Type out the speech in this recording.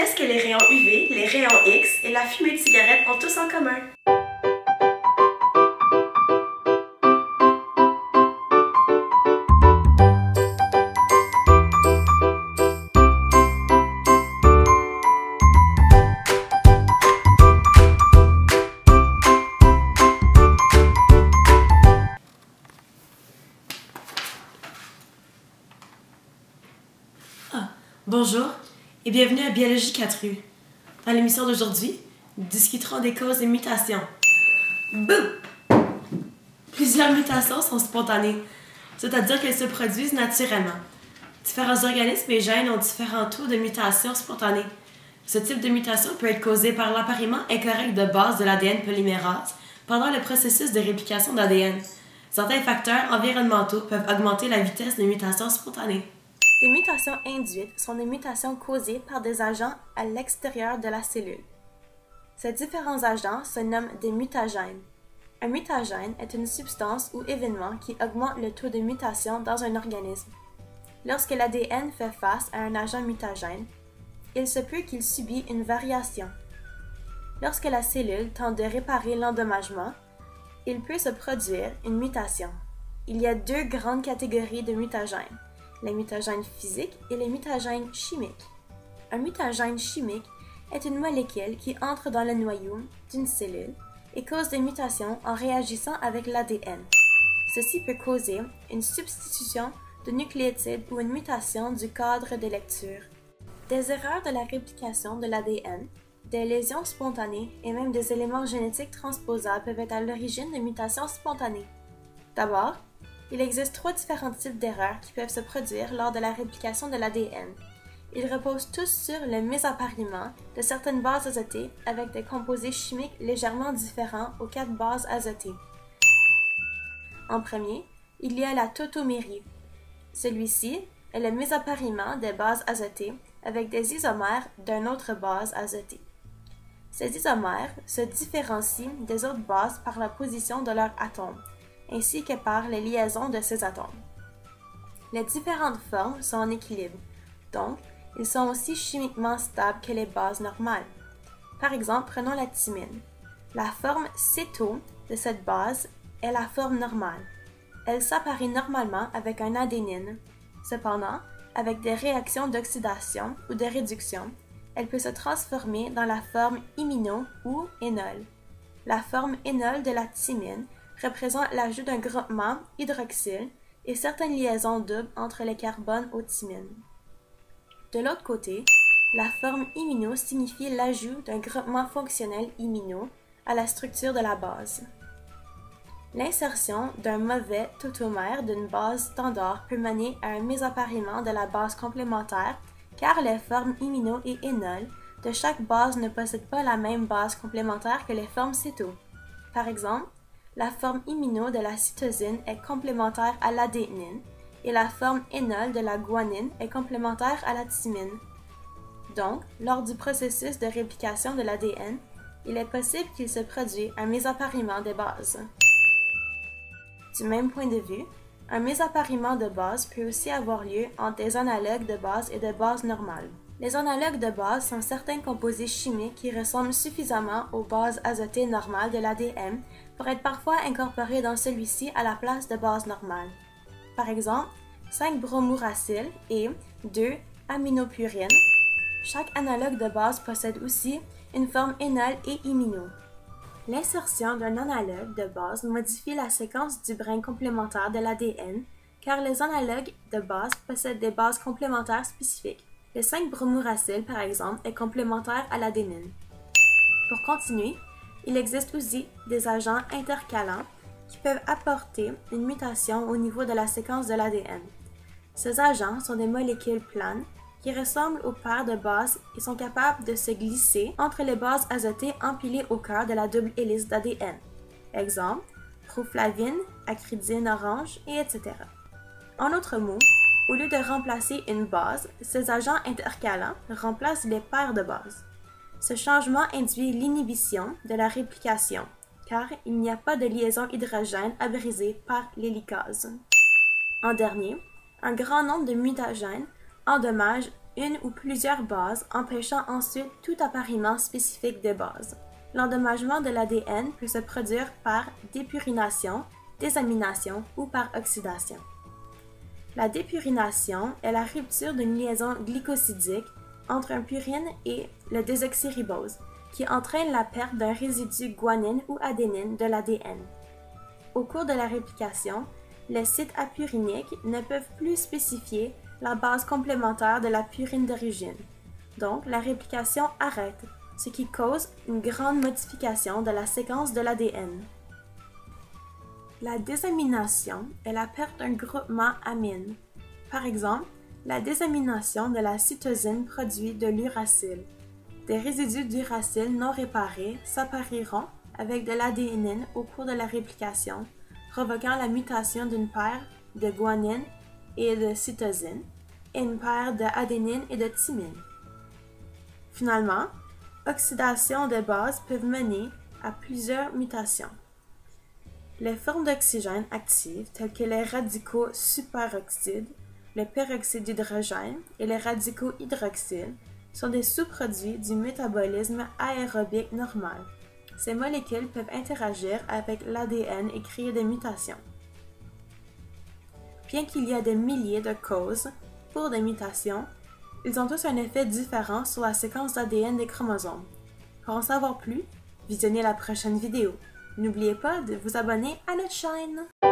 Qu'est-ce que les rayons UV, les rayons X et la fumée de cigarette ont tous en commun? Bonjour et bienvenue à Biologie 4U. Dans l'émission d'aujourd'hui, nous discuterons des causes des mutations. Bouh! Plusieurs mutations sont spontanées, c'est-à-dire qu'elles se produisent naturellement. Différents organismes et gènes ont différents taux de mutations spontanées. Ce type de mutation peut être causé par l'appariement incorrect de bases de l'ADN polymérase pendant le processus de réplication d'ADN. Certains facteurs environnementaux peuvent augmenter la vitesse des mutations spontanées. Des mutations induites sont des mutations causées par des agents à l'extérieur de la cellule. Ces différents agents se nomment des mutagènes. Un mutagène est une substance ou événement qui augmente le taux de mutation dans un organisme. Lorsque l'ADN fait face à un agent mutagène, il se peut qu'il subit une variation. Lorsque la cellule tente de réparer l'endommagement, il peut se produire une mutation. Il y a deux grandes catégories de mutagènes, les mutagènes physiques et les mutagènes chimiques. Un mutagène chimique est une molécule qui entre dans le noyau d'une cellule et cause des mutations en réagissant avec l'ADN. Ceci peut causer une substitution de nucléotides ou une mutation du cadre de lecture. Des erreurs de la réplication de l'ADN, des lésions spontanées et même des éléments génétiques transposables peuvent être à l'origine de mutations spontanées. D'abord, il existe trois différents types d'erreurs qui peuvent se produire lors de la réplication de l'ADN. Ils reposent tous sur le mésappariement de certaines bases azotées avec des composés chimiques légèrement différents aux 4 bases azotées. En premier, il y a la tautomérie. Celui-ci est le mésappariement des bases azotées avec des isomères d'une autre base azotée. Ces isomères se différencient des autres bases par la position de leurs atomes, ainsi que par les liaisons de ces atomes. Les différentes formes sont en équilibre, donc ils sont aussi chimiquement stables que les bases normales. Par exemple, prenons la thymine. La forme céto de cette base est la forme normale. Elle s'apparie normalement avec un adénine. Cependant, avec des réactions d'oxydation ou de réduction, elle peut se transformer dans la forme imino ou énol. La forme énol de la thymine représente l'ajout d'un groupement hydroxyle et certaines liaisons doubles entre les carbones aux thymines. De l'autre côté, la forme imino signifie l'ajout d'un groupement fonctionnel imino à la structure de la base. L'insertion d'un mauvais tautomère d'une base standard peut mener à un mésappariement de la base complémentaire car les formes imino et énol de chaque base ne possèdent pas la même base complémentaire que les formes céto. Par exemple, la forme imino de la cytosine est complémentaire à l'adénine et la forme énol de la guanine est complémentaire à la thymine. Donc, lors du processus de réplication de l'ADN, il est possible qu'il se produise un mésappariement des bases. Du même point de vue, un mésappariement de base peut aussi avoir lieu entre des analogues de base et de base normales. Les analogues de base sont certains composés chimiques qui ressemblent suffisamment aux bases azotées normales de l'ADN pour être parfois incorporés dans celui-ci à la place de bases normales. Par exemple, 5-bromouracil et 2-aminopurine. Chaque analogue de base possède aussi une forme énol et imino. L'insertion d'un analogue de base modifie la séquence du brin complémentaire de l'ADN car les analogues de base possèdent des bases complémentaires spécifiques. Le 5-bromouracil, par exemple, est complémentaire à l'adénine. Pour continuer, il existe aussi des agents intercalants qui peuvent apporter une mutation au niveau de la séquence de l'ADN. Ces agents sont des molécules planes qui ressemblent aux paires de bases et sont capables de se glisser entre les bases azotées empilées au cœur de la double hélice d'ADN. Exemple, proflavine, acridine orange, et etc. En d'autres mots, au lieu de remplacer une base, ces agents intercalants remplacent les paires de bases. Ce changement induit l'inhibition de la réplication, car il n'y a pas de liaison hydrogène à briser par l'hélicase. En dernier, un grand nombre de mutagènes endommagent une ou plusieurs bases, empêchant ensuite tout appariement spécifique des bases. L'endommagement de l'ADN peut se produire par dépurination, désamination ou par oxydation. La dépurination est la rupture d'une liaison glycosidique entre un purine et le désoxyribose, qui entraîne la perte d'un résidu guanine ou adénine de l'ADN. Au cours de la réplication, les sites apuriniques ne peuvent plus spécifier la base complémentaire de la purine d'origine. Donc, la réplication arrête, ce qui cause une grande modification de la séquence de l'ADN. La désamination est la perte d'un groupement amine. Par exemple, la désamination de la cytosine produit de l'uracile. Des résidus d'uracile non réparés s'appariront avec de l'adénine au cours de la réplication, provoquant la mutation d'une paire de guanine et de cytosine et une paire d'adénine et de thymine. Finalement, oxydation des bases peuvent mener à plusieurs mutations. Les formes d'oxygène actives, telles que les radicaux superoxydes, le peroxyde d'hydrogène et les radicaux hydroxyles, sont des sous-produits du métabolisme aérobique normal. Ces molécules peuvent interagir avec l'ADN et créer des mutations. Bien qu'il y ait des milliers de causes pour des mutations, ils ont tous un effet différent sur la séquence d'ADN des chromosomes. Pour en savoir plus, visionnez la prochaine vidéo. N'oubliez pas de vous abonner à notre chaîne!